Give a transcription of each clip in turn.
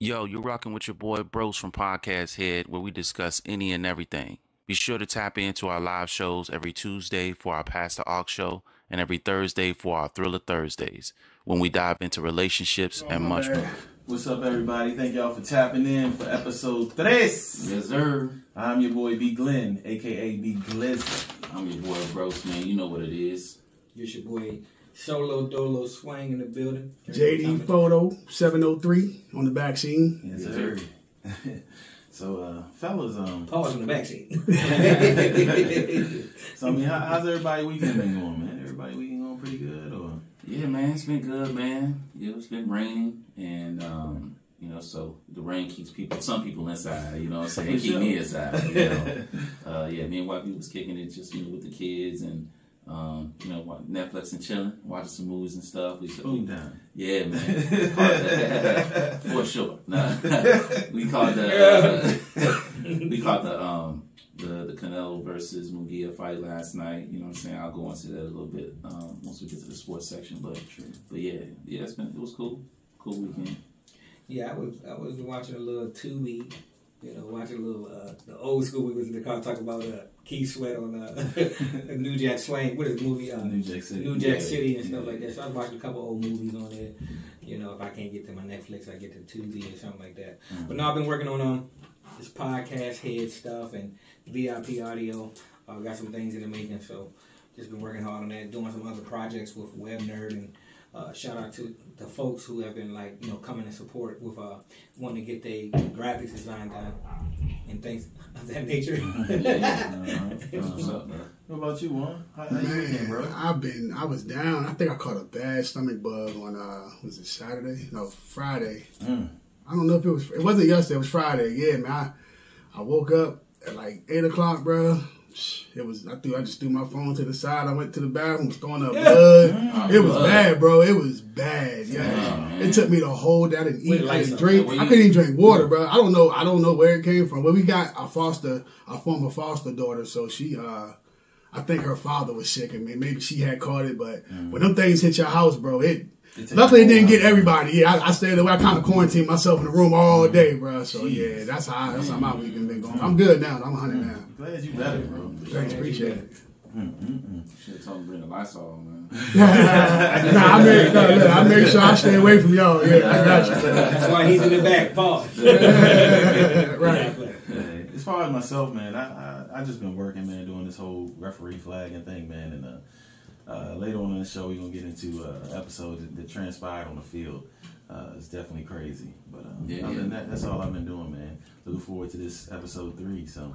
Yo, you're rocking with your boy Bros from Podcasthead, where we discuss any and everything. Be sure to tap into our live shows every Tuesday for our Pass the Aux show and every Thursday for our Thriller Thursdays, when we dive into relationships and much more. What's up, everybody? Thank y'all for tapping in for episode 3. Yes, sir. I'm your boy B Glenn, aka B Glizz. I'm your boy Bros, man. You know what it is. It's your boy Solo Dolo Swang in the building. JD Photo 703 on the back scene. Yes, sir. So, fellas, Pause on the back seat. So, I mean, how's everybody weekend been going, man? Everybody weekend going pretty good, or? Yeah, man, it's been good, man. Yeah, it's been raining, and you know, so the rain keeps some people inside. You know what I'm saying? Keep me inside. You know, yeah, me and white people was kicking it just with the kids and. You know, Netflix and chilling, watching some movies and stuff. Food time. Yeah, man. For sure. Nah. we caught the Canelo versus Munguia fight last night. You know what I'm saying? I'll go into that a little bit once we get to the sports section. But yeah, it was cool. Cool weekend. Yeah, I was watching a little Tubi. You know, watching a little the old school. We was in the car talking about Keith Sweat on New Jack Swing. What is the movie? New Jack City. New Jack City and stuff like that. So I was watching a couple old movies on there. You know, if I can't get to my Netflix, I get to Tubi or something like that. Mm-hmm. But no, I've been working on this Podcasthead stuff and VIP audio. Got some things in the making, so just been working hard on that. Doing some other projects with Web Nerd and. Shout out to the folks who have been coming and support with wanting to get their graphics design done and things of that nature. What about you, Juan? How you been, bro? I was down. I think I caught a bad stomach bug on was it Saturday? No, Friday. I don't know if it wasn't yesterday, it was Friday. Yeah, man. I woke up at like 8 o'clock, bro. I just threw my phone to the side. I went to the bathroom, was throwing up blood. It was bad, bro. It was bad. Yeah, it took me to hold that and eat and drink. I couldn't even drink water, bro. I don't know where it came from. Well, we got our former foster daughter. So she, I think her father was sick, and maybe she had caught it. But when them things hit your house, bro, luckily it didn't get everybody. Yeah, I stayed away. I kind of quarantined myself in the room all day, bro. So yeah, that's how my weekend been going. I'm good now. I'm 100 now. Glad you better, bro. Thanks, appreciate it. Should told him to bring the Lysol, man. I make sure I stay away from y'all. Yeah, I got you. That's why he's in the back. Pause. Right. As far as myself, man, I just been working, man, doing this whole referee flagging thing, man, and later on in the show we're gonna get into an episode that transpired on the field. It's definitely crazy, but other than that, that's all I've been doing, man. Looking forward to this episode 3. So,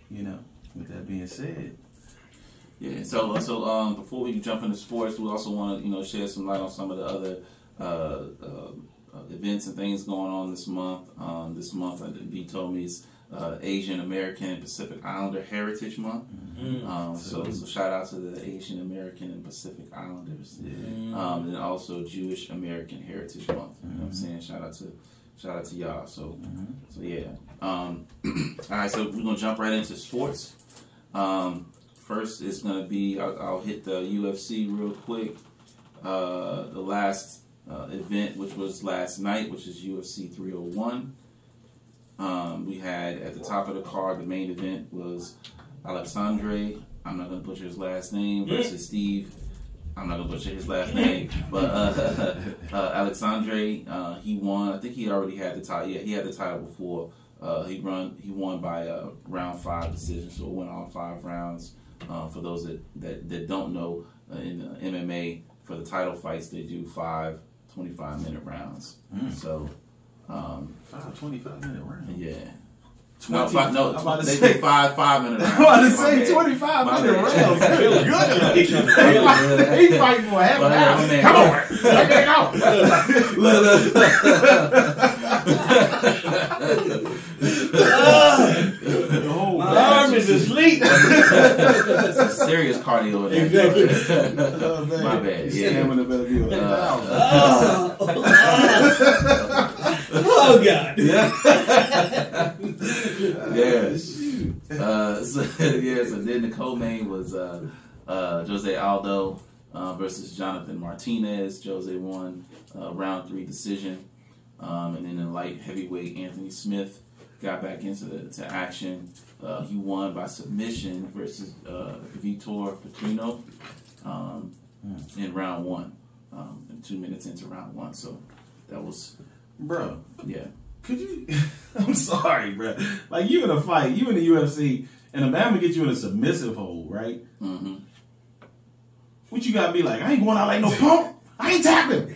you know, with that being said. Yeah, so before we jump into sports, we also want to shed some light on some of the other events and things going on this month. This month, B told me it's Asian American and Pacific Islander Heritage Month. So shout out to the Asian American and Pacific Islanders, and also Jewish American Heritage Month. You know what I'm saying? Shout out to y'all. So yeah. All right, so we're gonna jump right into sports. First, it's going to be, I'll hit the UFC real quick. The last event, which was last night, which is UFC 301. We had, at the top of the card, the main event was Alexandre, I'm not going to butcher his last name, versus Steve, I'm not going to butcher his last name, but Alexandre, he won. I think he already had the title. Yeah, he had the title before. He won by round 5 decision, so it went all 5 rounds. For those that don't know, in MMA, for the title fights, they do 5 25-minute rounds. So, 5 25-minute rounds? Yeah. They say 5 5-minute rounds. I'm about to say 25-minute rounds. Good. He fighting for half an hour. Come on. Let My arm is asleep. That's some serious cardio. Exactly. My bad. Stamina better be on. Oh God. So then the co-main was Jose Aldo versus Jonathan Martinez. Jose won round 3 decision. And then in light heavyweight, Anthony Smith got back into action. He won by submission versus Vitor Petrino in round 1, and 2 minutes into round 1. So that was, bro. Yeah. Could you? I'm sorry, bro. Like, you in a fight, you in the UFC, and a man would get you in a submissive hold, right? Mm-hmm. What you gotta be like? I ain't going out like no punk. I ain't tapping.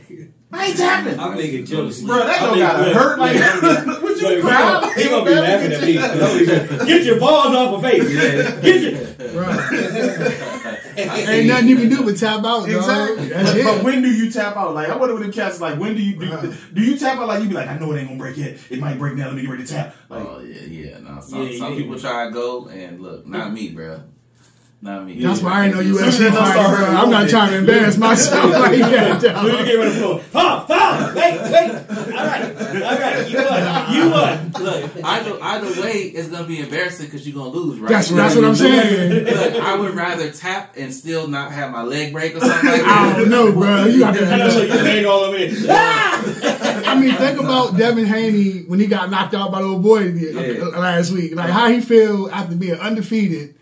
I'm making jokes, bro. That don't gotta hurt like that. What you proud? He gonna be laughing at me. Get your balls off my face. Get your. Right. Ain't nothing you can do but tap out. Exactly. But when do you tap out? Like, I wonder what the cats like. When do you do you tap out? Like, you be like, I know it ain't gonna break yet. It might break now. Let me get ready to tap. Like, oh yeah. No, some people try to go, and look, not me, bro. Not me. That's why I ain't no UFC fighter, bro. I'm not trying to embarrass myself like that. Let me get rid of the floor. Pop! Wait. All right. You won. Look, either way, it's gonna be embarrassing because you're gonna lose, right? That's what I'm saying. Look, I would rather tap and still not have my leg break or something like that. I don't know, bro. You got to. Your leg all over it. I mean, think about Devin Haney when he got knocked out by the old boy last week. Like, how he feel after being undefeated,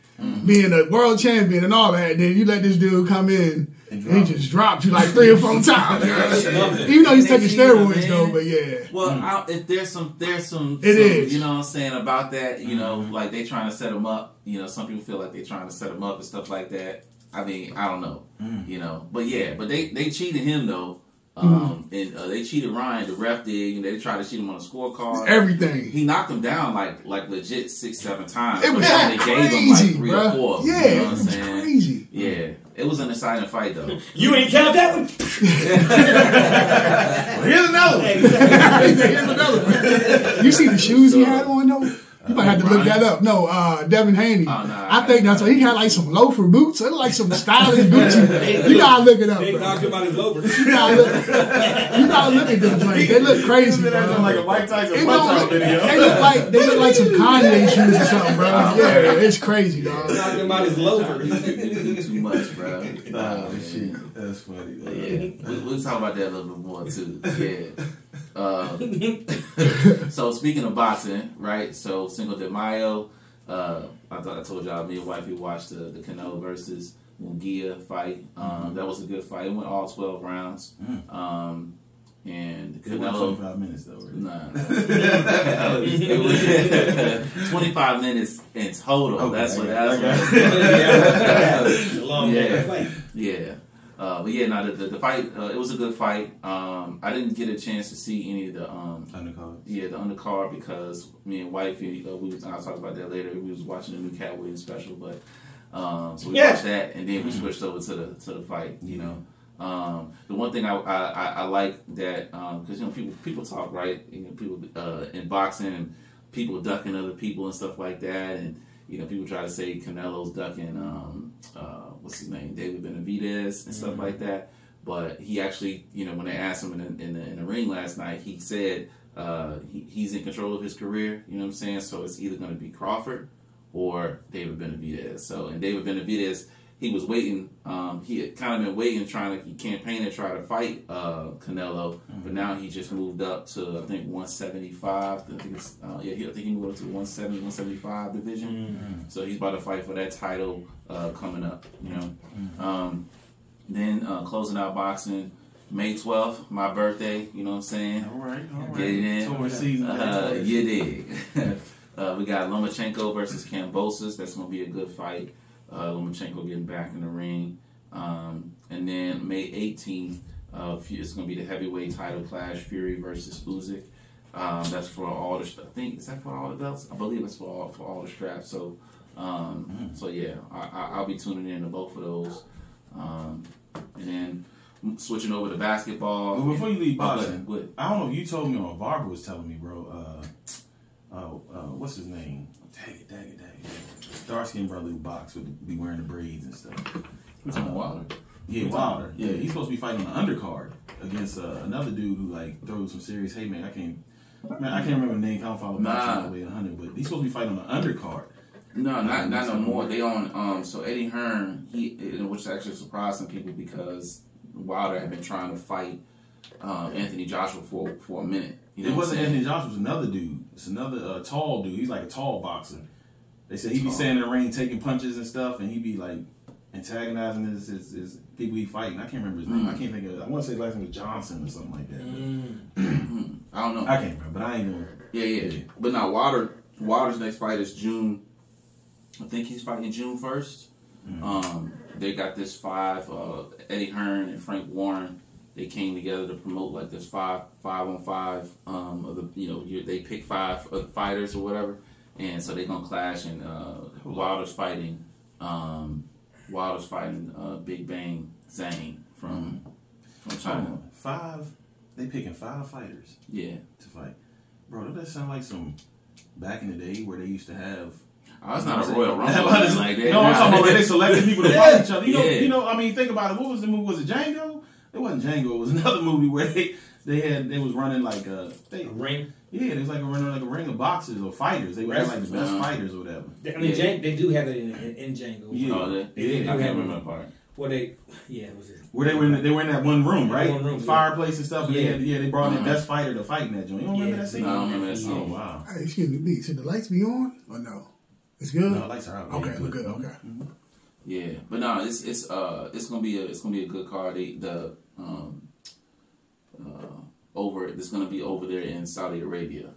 being a world champion and all that. Then you let this dude come in and he just dropped you like 3 or 4 times. Even though he's taking steroids, though, but yeah. Well, if there's some, is. You know what I'm saying, about that, you know, like they trying to set him up. You know, some people feel like they're trying to set him up and stuff like that. I mean, I don't know. You know, but yeah, but they cheated him though. And they cheated Ryan. The ref did. You know, they tried to cheat him on a scorecard. Everything. He knocked him down like legit 6-7 times. It was they gave him like 3 or 4. Yeah, you know what I'm it was saying? crazy. Yeah, it was an exciting fight though. You ain't count that one. Here's another one. Here's another one. You see the shoes he had on though? You might have to look that up. No, Devin Haney. I think that's what he had, like some loafer boots. It looked like some stylish boots. You gotta look it up. They bro. knocked him out his loafers. You gotta look at them things. They look crazy. Bro. Like a Mike Tyson punch-out video. They look like some Kanye shoes or something, bro. Yeah, it's crazy, dog. Knocked him out his loafers. Too much, bro. Oh, shit. That's funny. Yeah, we'll talk about that a little bit more too. Yeah. So speaking of boxing, right? So Cinco de Mayo, I told y'all, me and wifey watched the Canelo versus Munguia fight. That was a good fight. It went all 12 rounds. And Canelo, 25 minutes though. Right? Nah. It was 25 minutes in total. Okay, That's what. It's a long fight. Yeah. But yeah, no, the fight, it was a good fight. I didn't get a chance to see any of the undercard. Yeah, the undercard because me and wifey, I'll talk about that later. We was watching the new Cat Williams special, but so we watched that and then we switched over to the fight. You know, the one thing I like that because you know people talk, right. You know, people in boxing and people ducking other people and stuff like that, and you know people try to say Canelo's ducking what's his name, David Benavidez and stuff like that. But he actually, you know, when they asked him in the ring last night, he said he's in control of his career. You know what I'm saying? So it's either going to be Crawford or David Benavidez. So, and David Benavidez, he was waiting. He had kind of been waiting, he campaigned to try to fight Canelo, but now he just moved up to I think 175. I think he moved up to the 170, 175 division. So he's about to fight for that title coming up. You know, then closing out boxing. May 12th, my birthday. You know what I'm saying? All right. Get it in. Tour season. You dig. We got Lomachenko versus Kambosos. That's gonna be a good fight. Lomachenko getting back in the ring. And then May 18th, it's going to be the heavyweight title clash, Fury versus Usyk. That's for all the, I think, is that for all the belts? I believe it's for all the straps. So, so yeah, I'll be tuning in to both of those. And then switching over to basketball. Well, before you leave boxing, what? I don't know if you told me or Barbara was telling me, bro. What's his name? Dang it. Dark-skinned brother who box would be wearing the braids and stuff. Wilder. Yeah, Wilder. Yeah, he's supposed to be fighting on the undercard against another dude who like throws some serious hate. Man, I can't remember the name. I don't follow boxing all the way 100, but he's supposed to be fighting on the undercard. No, not no more. They on so Eddie Hearn, which actually surprised some people because Wilder had been trying to fight Anthony Joshua for a minute. You know it wasn't what I'm saying? Anthony Joshua, it was another dude. It's another tall dude. He's like a tall boxer. They said he'd be standing in the ring taking punches and stuff, and he'd be like antagonizing his people he fighting. I can't remember his name. I can't think of it. I want to say his last name was Johnson or something like that. I don't know. I can't remember, but I ain't gonna. Yeah. But now Wilder's next fight is June. I think he's fighting June 1st. They got this 5. Eddie Hearn and Frank Warren. They came together to promote like this 5-on-5. They pick 5 fighters or whatever, and so they're gonna clash. And Wilder's fighting Big Bang Zhang from China. 5. They picking 5 fighters. Yeah. To fight, bro. Doesn't that sound like some back in the day where they used to have? Oh, it's not a Royal Rumble like that. No, I'm talking about where they selected people to fight each other. Yeah. You know. I mean, think about it. What was the movie? Was it Django? It wasn't Django. It was another movie where they was running like a ring. Yeah, it was like running like a ring of boxers or fighters. They would have like the best fighters or whatever. I mean, they do have it in Django. Yeah, I can't remember that part. Well, it was it. Where they were in that one room, right? One room, fireplace and stuff. And yeah. they brought in the best fighter to fight in that joint. You don't remember that scene? No, I don't remember that scene. Oh wow. Hey, excuse me, should the lights be on or no? It's good. No, lights are out. Okay, we're good. Okay. Mm-hmm. Yeah, but no, it's gonna be a good card. It's gonna be over there in Saudi Arabia.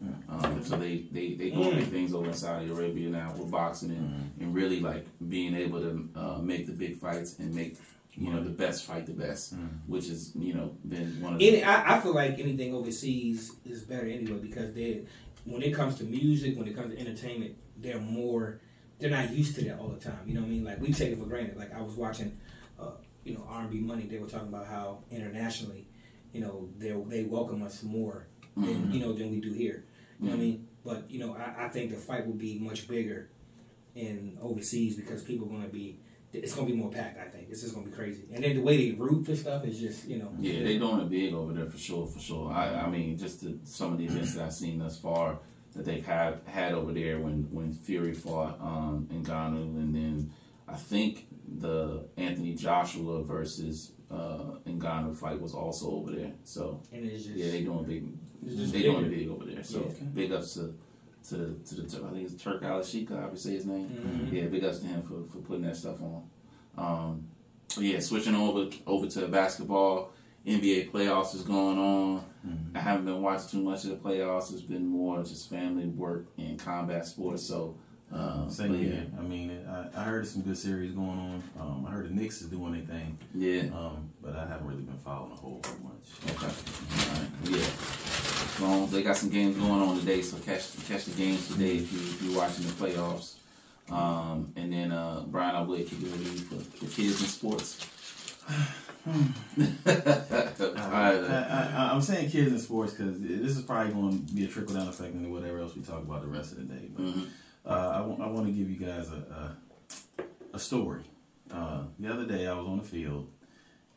So they doing big things over in Saudi Arabia now with boxing and really like being able to make the big fights and make the best fight the best, which is been one of the. I feel like anything overseas is better anyway because when it comes to music, when it comes to entertainment, they're not used to that all the time. You know what I mean? Like we take it for granted. Like I was watching, R&B Money. They were talking about how internationally, they welcome us more than than we do here. You know what I mean? But I think the fight will be much bigger in overseas because people are going to be. It's going to be more packed. I think it's just going to be crazy. And then the way they root for stuff is just Yeah, they're doing it big over there for sure. I mean, just some of the events that I've seen thus far that they've had over there when Fury fought in Ghana, and then I think the Anthony Joshua versus Ngannou fight was also over there. So and it's just, they doing big. They doing it big over there. So big ups to the I think it's Turk Al Sheikh, I would say his name. Mm-hmm. Yeah, big ups to him for putting that stuff on. Switching over to basketball. NBA playoffs is going on. I haven't been watching too much of the playoffs. It's been more just family work and combat sports. So, same here. I mean, I heard some good series going on. I heard the Knicks is doing their thing. Yeah. But I haven't really been following a whole much. Okay. All right. Yeah. So they got some games going on today. So catch the games today if you're watching the playoffs. And then Brian, I will kick it over to you for kids and sports. I'm saying kids in sports because this is probably going to be a trickle down effect into whatever else we talk about the rest of the day. But I want to give you guys a story. The other day I was on the field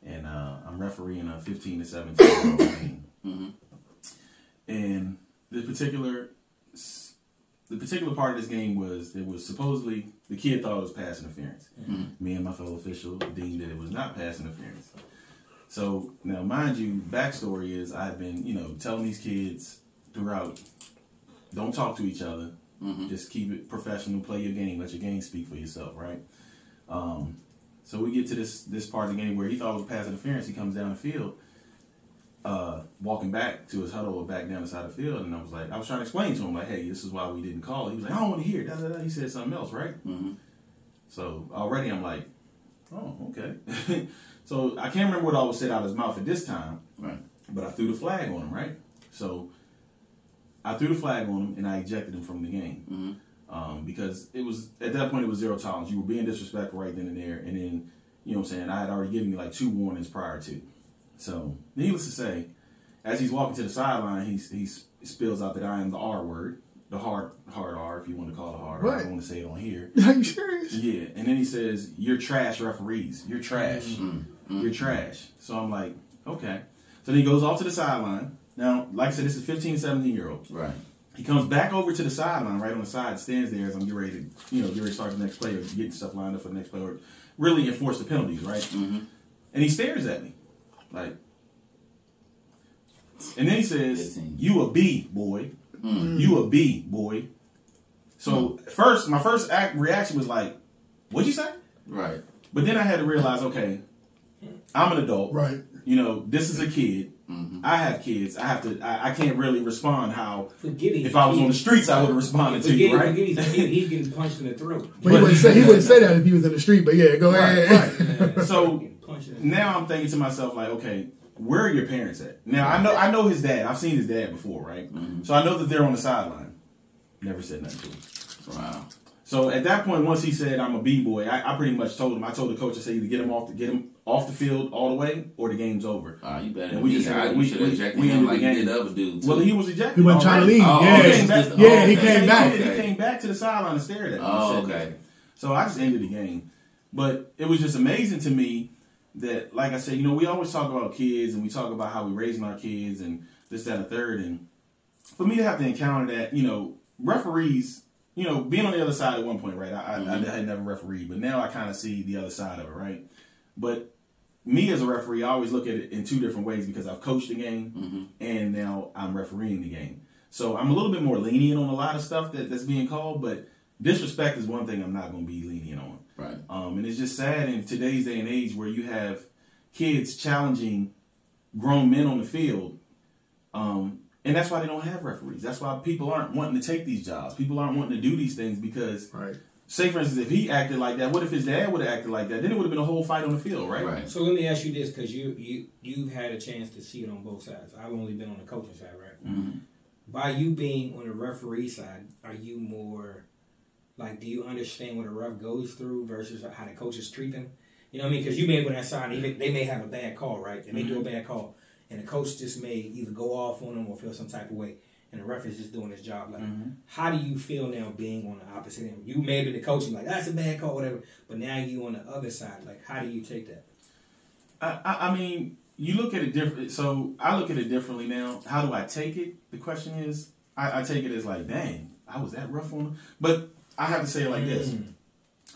and I'm refereeing a 15 to 17 game, and the particular part of this game was it was supposedly the kid thought it was pass interference. Me and my fellow official deemed that it was not pass interference. So now, mind you, backstory is I've been telling these kids throughout, don't talk to each other, just keep it professional, play your game, let your game speak for yourself, right? So we get to this part of the game where he thought it was pass interference. He comes down the field, walking back to his huddle or back down the side of the field, and I was trying to explain to him, like, hey, this is why we didn't call it. He was like, I don't want to hear it. He said something else, right? So already I'm like, oh, okay. So I can't remember what all was said out of his mouth at this time, Right. But I threw the flag on him, right? So I threw the flag on him and I ejected him from the game. Because it was, at that point, it was zero tolerance. You were being disrespectful right then and there. And then, you know what I'm saying, I had already given you like 2 warnings prior to. So, needless to say, as he's walking to the sideline, he spills out that I am the R word, the hard R, if you want to call it hard R. I don't want to say it on here. Are you serious? Yeah, and then he says, you're trash referees. You're trash. You're trash. So I'm like, okay. So then he goes off to the sideline. Now, like I said, this is 15, 17-year-olds. Right. He comes back over to the sideline, right on the side, stands there as I'm getting ready to start the next play or getting stuff lined up for the next play or really enforce the penalties, right? And he stares at me like, And then he says, you a B, boy. You a B, boy. So my first reaction was like, what'd you say? Right. But then I had to realize, okay, I'm an adult. Right. You know, this is a kid. I have kids. I can't really respond how. If I was on the streets, I would have responded to you, right? He's getting punched in the throat. But he wouldn't say that if he was in the street. But yeah, go ahead. Right. So now I'm thinking to myself, like, okay, where are your parents at? Now I know his dad. I've seen his dad before, right? So I know that they're on the sideline. Never said nothing to him. Wow. So at that point, once he said I'm a B-boy, I pretty much told him. I told the coach, I said either get him off the field all the way or the game's over. You better. And we should have ejected him like he did the other dudes. Well, he was ejected. He wasn't trying to leave. He came back. He came back to the sideline and stared at me. Okay. So I just ended the game. But it was just amazing to me that, like I said, you know, we always talk about kids and we talk about how we're raising our kids and this, that, and the third. And for me to have to encounter that, you know, referees, you know, being on the other side at one point, right? I had never refereed, but now I kind of see the other side of it, right? But me as a referee, I always look at it in two different ways because I've coached the game and now I'm refereeing the game. So I'm a little bit more lenient on a lot of stuff that's being called, but disrespect is one thing I'm not going to be lenient on. Right. And it's just sad in today's day and age where you have kids challenging grown men on the field. And that's why they don't have referees. That's why people aren't wanting to take these jobs. People aren't wanting to do these things because, say, for instance, if he acted like that, what if his dad would have acted like that? Then it would have been a whole fight on the field, right? Right. So let me ask you this, because you've had a chance to see it on both sides. I've only been on the coaching side, right? By you being on the referee side, are you more, like, do you understand what a ref goes through versus how the coaches treat them? You know what I mean? Because you may be on that side, they may have a bad call, right? And they do a bad call. And the coach just may either go off on them or feel some type of way. And the ref is just doing his job. Like, how do you feel now being on the opposite end? You may be the coach, like, that's a bad call, whatever. But now you on the other side. Like, how do you take that? I mean, you look at it different. So I look at it differently now. How do I take it? The question is, I take it as like, dang, I was that rough on him. But I have to say it like this.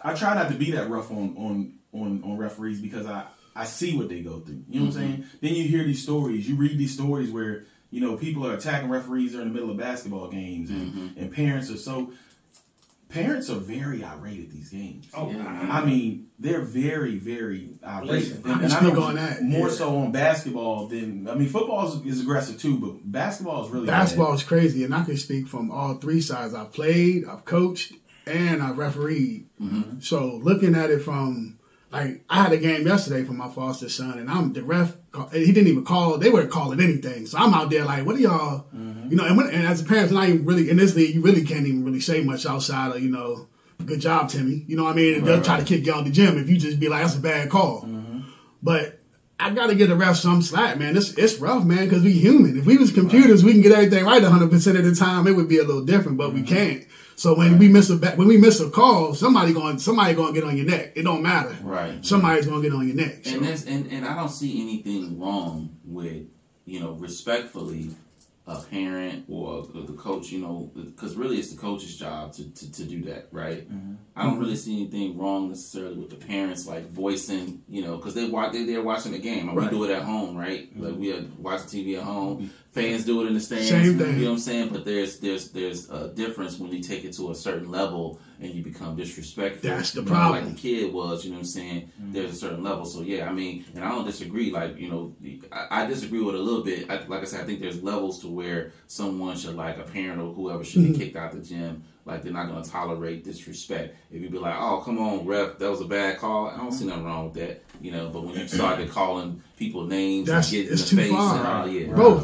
I try not to be that rough on referees because I see what they go through. You know what I'm saying? Then you hear these stories. You read these stories where, you know, people are attacking referees during the middle of basketball games and parents are very irate at these games. I mean, they're very, very irate. And I know on that. More so on basketball than, I mean, football is aggressive too, but basketball is really Basketball is crazy, and I can speak from all three sides. I've played, I've coached, and I've refereed. So looking at it from, like, I had a game yesterday for my foster son, and the ref, he didn't even call, they weren't calling anything. So I'm out there like, what are y'all, you know, and as a parent, not even really, in this league, you really can't even really say much outside of, you know, good job, Timmy. You know what I mean? And they'll try to kick you out the gym if you just be like, that's a bad call. But I got to give the ref some slack, man. It's rough, man, because we human. If we was computers, we can get everything right 100% of the time. It would be a little different, but we can't. So when we miss a call, somebody going to get on your neck. It don't matter. Right. Somebody's going to get on your neck. So. And I don't see anything wrong with, you know, respectfully, a parent or the coach, you know, because really it's the coach's job to do that, right? I don't really see anything wrong necessarily with the parents, like, voicing, you know, because they're watching the game. We do it at home, right? Like, we are watching TV at home. Fans do it in the stands. Same thing. You know what I'm saying? But there's a difference when you take it to a certain level and you become disrespectful. That's the problem. Like the kid was, you know what I'm saying? There's a certain level. So, yeah, I mean, and I don't disagree. Like, you know, I disagree with it a little bit. Like I said, I think there's levels to where someone should, like, a parent or whoever should be kicked out the gym. Like, they're not going to tolerate disrespect. If you be like, oh, come on, ref, that was a bad call, I don't see nothing wrong with that. You know, but when you started calling people names and getting in the face, bro,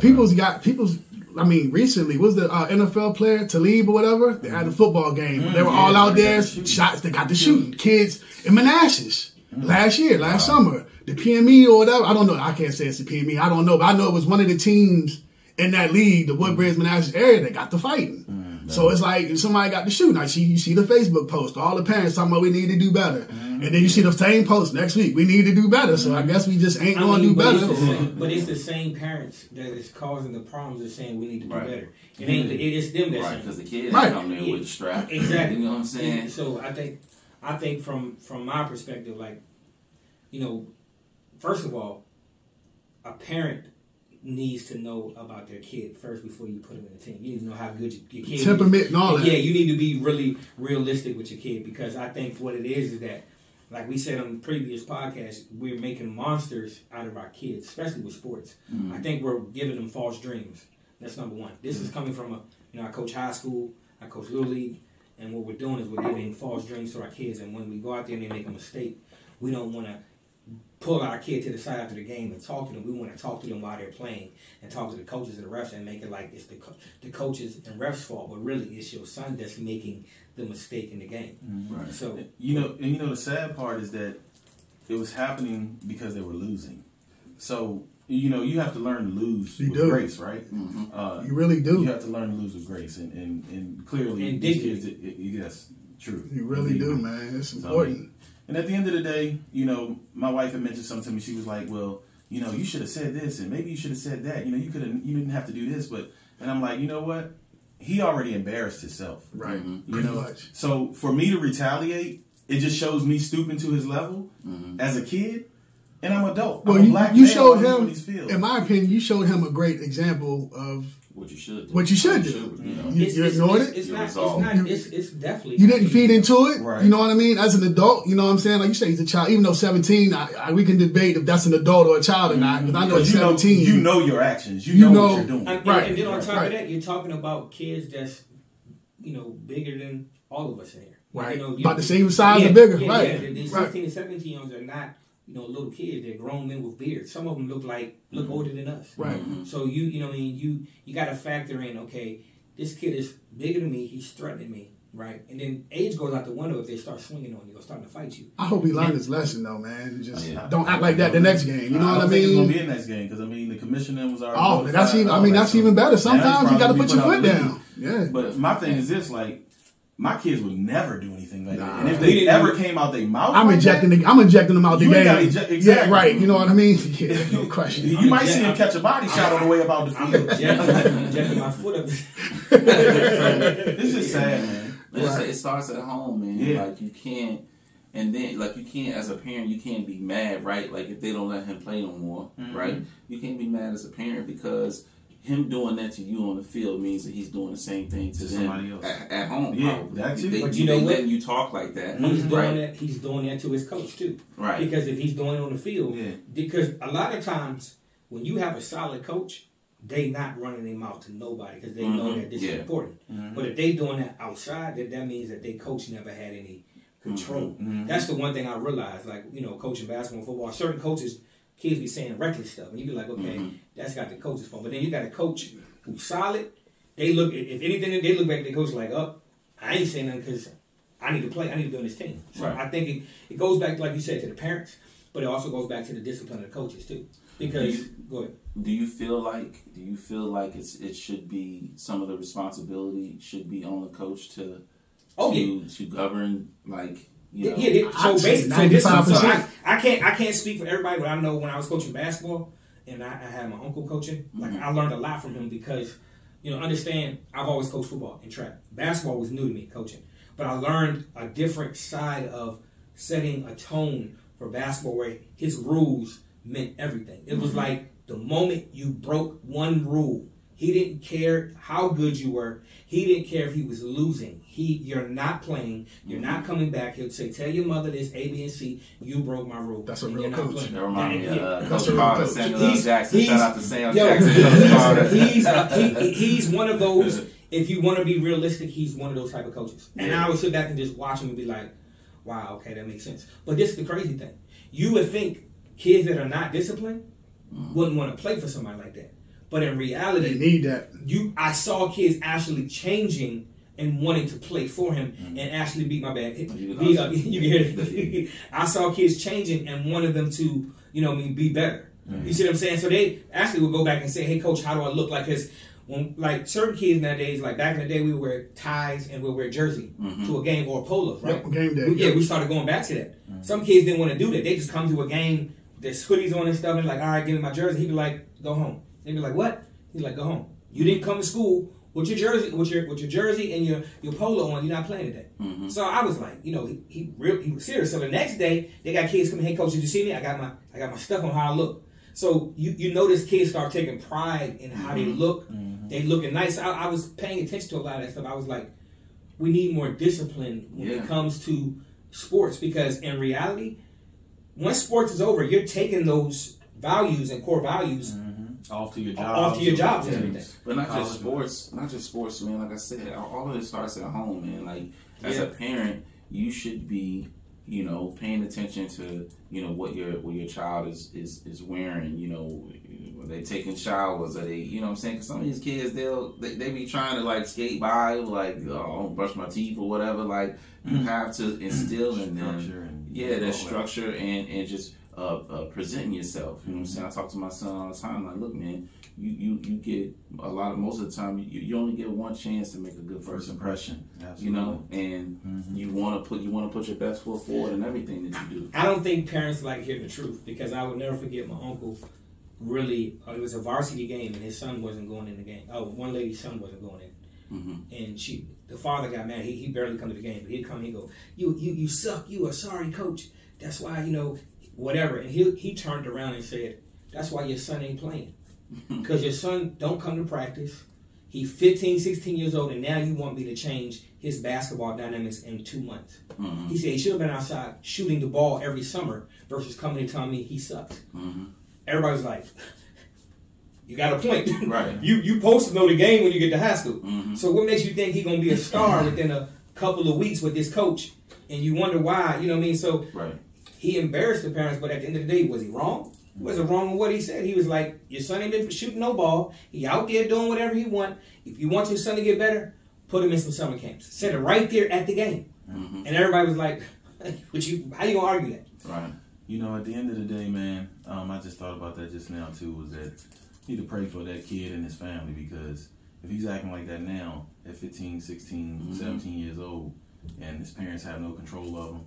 I mean, recently, was the NFL player, Talib or whatever? They had a football game. They were all out there, shots, they got to shooting. Kids in Manassas last summer. The PME or whatever, I don't know. I can't say it's the PME. I don't know. But I know it was one of the teams in that league, the Woodbridge, Manassas area, that got to fighting. So it's like somebody got to shoot. Now you see the Facebook post, all the parents talking about we need to do better. And then you see the same post next week, we need to do better. So I guess we just ain't going to do better. But it's the same parents that is causing the problems of saying we need to do better. It is them that's saying. Because the kids come there with the strap. Exactly. You know what I'm saying? So I think from my perspective, like, you know, first of all, a parent needs to know about their kid first before you put them in the team. You need to know how good your kid temperament and all that. Yeah, you need to be really realistic with your kid, because I think what it is that, like we said on previous podcasts, we're making monsters out of our kids, especially with sports. I think we're giving them false dreams. That's number one. This is coming from I coach high school, I coach Little League, and what we're doing is we're giving false dreams to our kids. And when we go out there and they make a mistake, we don't want to pull our kid to the side after the game and talk to them. We want to talk to them while they're playing and talk to the coaches and the refs and make it like it's the coaches and refs' fault, but really it's your son that's making the mistake in the game. Right. So the sad part is that it was happening because they were losing. So you have to learn to lose with grace, right? You really do. You have to learn to lose with grace, and clearly, and these kids, yes, true. You really do, man. It's important. And at the end of the day, my wife had mentioned something to me. She was like, "Well, you should have said this, and maybe you should have said that. You didn't have to do this." And I'm like, you know what? He already embarrassed himself, right? Pretty much. So for me to retaliate, it just shows me stooping to his level as a kid. And I'm adult. Well, you showed him, in my opinion, you showed him a great example of what you should do. What you should do. You ignored it. It's definitely. You didn't feed into it. Right. You know what I mean? As an adult, you know what I'm saying? Like you say, he's a child. Even though 17, we can debate if that's an adult or a child or not. Because I know 17. You know your actions. You know what you're doing. Right. And then on top of that, you're talking about kids that's bigger than all of us in here. Right. About the same size or bigger. Right. Yeah. These 16 and 17 year olds are not little kids. They're grown men with beards. Some of them look older than us. Right. So you got to factor in. Okay, this kid is bigger than me. He's threatening me. Right. And then age goes out the window if they start swinging on you or starting to fight you. I hope he learned his lesson though, man. Just don't act like that the next game. You know what I mean? It's gonna be a next game because the commissioner was already. Oh, that's even better. Sometimes you got to put your foot down. Yeah. But my thing is this, my kids would never do anything like that. And if they ever came out their mouth, I'm injecting them out the game. Exactly. Yeah, right. You know what I mean? Yeah, no question. You might see him catch a body shot on the way about the field. Injecting my foot up. It's just sad, man. It starts at home, man. Yeah. You can't, and then you can't as a parent, you can't be mad, right? Like if they don't let him play no more, right? You can't be mad as a parent because him doing that to you on the field means that he's doing the same thing to somebody else at home. Yeah, probably. That's it. But you know what? Letting you talk like that. He's doing that. He's doing that to his coach too. Right. Because if he's doing it on the field, because a lot of times when you have a solid coach, they not running their mouth to nobody because they know that this is important. But if they doing that outside, that means that their coach never had any control. That's the one thing I realized. Coaching basketball and football, certain coaches. Kids be saying reckless stuff, and you be like, okay, that's got the coach's fault. But then you got a coach who's solid. They look, if anything, they look back at the coach like, I ain't saying nothing because I need to play. I need to be on this team. So I think it goes back, like you said, to the parents, but it also goes back to the discipline of the coaches too. Because go ahead. Do you feel like it should be some of the responsibility should be on the coach to govern So basically, I can't speak for everybody, but I know when I was coaching basketball and I had my uncle coaching, I learned a lot from him because, understand, I've always coached football and track. Basketball was new to me, coaching. But I learned a different side of setting a tone for basketball where his rules meant everything. It was like the moment you broke one rule, he didn't care how good you were. He didn't care if he was losing. You're not playing. You're not coming back. He'll say, tell your mother this, A, B, and C. You broke my rule. That's a real coach. That reminds me of Coach Carter, Samuel L. Jackson. Shout out to Samuel Jackson. He's one of those, if you want to be realistic, he's one of those type of coaches. And I would sit back and just watch him and be like, wow, okay, that makes sense. But this is the crazy thing. You would think kids that are not disciplined wouldn't want to play for somebody like that. But in reality, they need that. I saw kids actually changing and wanting to play for him and actually be you can hear it. I saw kids changing and wanted them to, be better. You see what I'm saying? So they actually would go back and say, hey, coach, how do I look like this? When certain kids nowadays, like back in the day, we would wear ties and we'd wear jersey to a game or polos, right? Yep, game day. We started going back to that. Some kids didn't want to do that. They just come to a game, there's hoodies on and stuff, and like, all right, give me my jersey. He'd be like, go home. They'd be like, what? He's like, go home. You didn't come to school with your jersey, with your jersey and your polo on. You're not playing today. So I was like, he was serious. So the next day, they got kids coming. Hey, coach, did you see me? I got my stuff on how I look. So you notice kids start taking pride in how they look. They looking nice. I was paying attention to a lot of that stuff. I was like, we need more discipline when it comes to sports, because in reality, once sports is over, you're taking those values and core values off to your jobs and everything. But not just sports, man. Like I said, all of it starts at home, man. Like as a parent, you should be, paying attention to, what your child is wearing. Are they taking showers? Are they, what I'm saying? Because some of these kids, they be trying to like skate by, like, I don't brush my teeth or whatever. Like you have to instill in them, that structure and just presenting yourself. You know what I'm saying? I talk to my son all the time. Like, look, man, you get most of the time you only get one chance to make a good first impression. Absolutely. And you want to put your best foot forward in everything that you do. I don't think parents like hearing the truth, because I would never forget my uncle. Really, it was a varsity game and his son wasn't going in the game. One lady's son wasn't going in, and the father got mad. He barely come to the game, but he'd come. He'd go, "You suck. You a sorry coach. That's why whatever." And he turned around and said, "That's why your son ain't playing, because your son don't come to practice. He's 15, 16 years old, and now you want me to change his basketball dynamics in 2 months." He said he should have been outside shooting the ball every summer versus coming and telling me he sucks. Everybody's like, you got a point. Right. You supposed to know the game when you get to high school. So what makes you think he's going to be a star within a couple of weeks with this coach? And you wonder why, you know what I mean? So he embarrassed the parents, but at the end of the day, was he wrong? He wasn't wrong with what he said. He was like, your son ain't been shooting no ball. He out there doing whatever he want. If you want your son to get better, put him in some summer camps. Said it right there at the game. And everybody was like, how you going to argue that? Right. At the end of the day, man, I just thought about that just now, too, was that you need to pray for that kid and his family, because if he's acting like that now at 15, 16, 17 years old, and his parents have no control of him,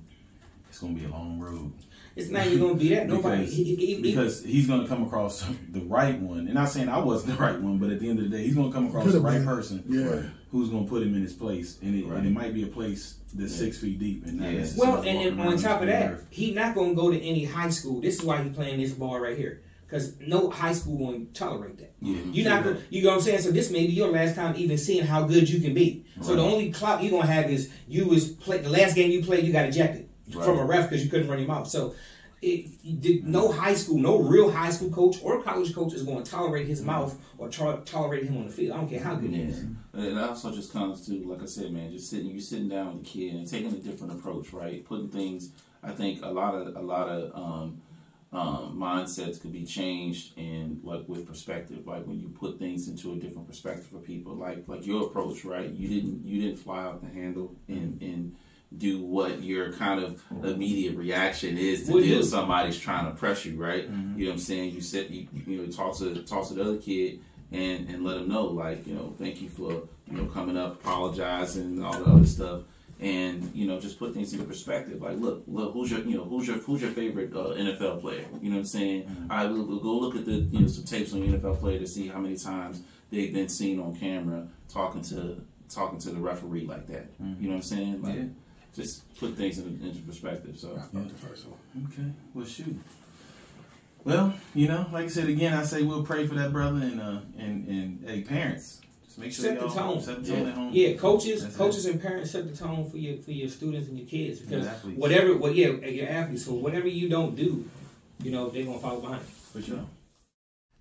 it's going to be a long road. It's not even going to be that. Nobody. Because he's going to come across the right one. And not saying I wasn't the right one, but at the end of the day, he's going to come across the right person who's going to put him in his place. And it might be a place that's 6 feet deep. And and on top of that, he's not going to go to any high school. This is why he's playing this ball right here. Because no high school won't tolerate that. You're not going. You know what I'm saying? So this may be your last time even seeing how good you can be. So the only clout you're gonna have is the last game you played, you got ejected from a ref because you couldn't run your mouth. So no real high school coach or college coach is going to tolerate his mouth or tolerate him on the field. I don't care how good he is. And it also just comes to, like I said, man, just sitting down with the kid and taking a different approach, right? Putting things. I think a lot of mindsets could be changed in with perspective, like when you put things into a different perspective for people, like your approach, right? You didn't fly out the handle and do what your kind of immediate reaction is to deal with somebody's trying to press you, right? You know what I'm saying? You said you talk to the other kid and let them know, like, thank you for coming up, apologizing, and all the other stuff. And just put things into perspective. Like, look, who's your favorite NFL player? You know what I'm saying? All right, we'll go look at the some tapes on your NFL player to see how many times they've been seen on camera talking to the referee like that. You know what I'm saying? Like, just put things into perspective. So okay, well, shoot. Well, like I said again, I say we'll pray for that brother and hey, parents. Make sure set the tone. At home. Yeah, coaches and parents set the tone for your students and your kids, because your athletes. So whatever you don't do, they're gonna follow behind you. For sure.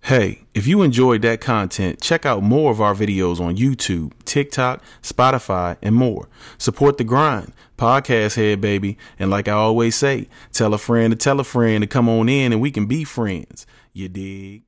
Hey, if you enjoyed that content, check out more of our videos on YouTube, TikTok, Spotify, and more. Support the grind. Podcasthead, baby. And like I always say, tell a friend to come on in and we can be friends. You dig?